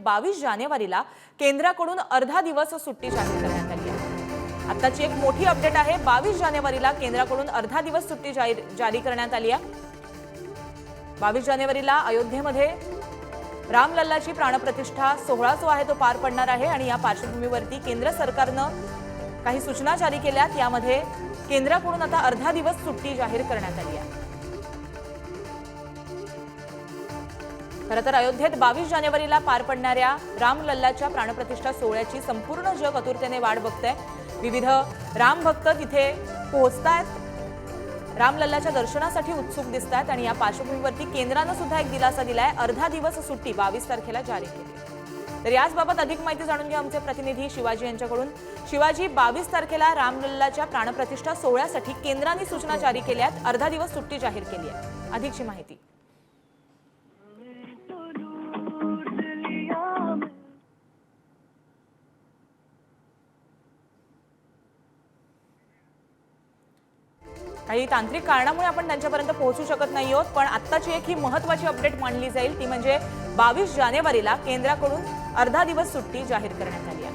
22 जानेवारीला केंद्राकडून अर्धा दिवस सुट्टी जाहीर करण्यात आली आहे। आताची एक मोठी अपडेट आहे। 22 जानेवारीला केंद्राकडून अर्धा दिवस सुट्टी जारी करण्यात आली आहे। 22 जानेवारीला अयोध्येमध्ये रामलल्लाची प्राणप्रतिष्ठा सोहळा जो आहे तो पार पडणार आहे आणि या पार्श्वभूमीवरती केंद्र सरकारनं काही सूचना जारी केल्यात। यामध्ये केंद्राकडून आता अर्धा दिवस सुट्टी जाहीर करण्यात आली आहे। खरं तर अयोध्येत 22 जानेवारीला पार पडणाऱ्या रामलल्लाच्या प्राणप्रतिष्ठा सोहळ्याची संपूर्ण जग आतुरतेने वाट बघतंय। विविध रामभक्त तिथे पोहोचतायत, रामलल्लाच्या दर्शनासाठी उत्सुक दिसतात आणि या पार्श्वभूमीवरती केंद्रानं सुद्धा एक दिलासा दिलाय। अर्धा दिवस सुट्टी 22 तारखेला जारी केली। तर याचबाबत अधिक माहिती जाणून घ्या आमचे प्रतिनिधी शिवाजी यांच्याकडून। शिवाजी, 22 तारखेला रामलल्लाच्या प्राणप्रतिष्ठा सोहळ्यासाठी केंद्राने सूचना जारी केल्यात, अर्धा दिवस सुट्टी जाहीर केली आहे, अधिकची माहिती। काही तांत्रिक कारणामुळे आपण त्यांच्यापर्यंत पोहोचू शकत नाही आहोत, पण आत्ताची एक ही महत्त्वाची अपडेट मानली जाईल ती म्हणजे 22 जानेवारीला केंद्राकडून अर्धा दिवस सुट्टी जाहीर करण्यात आली आहे।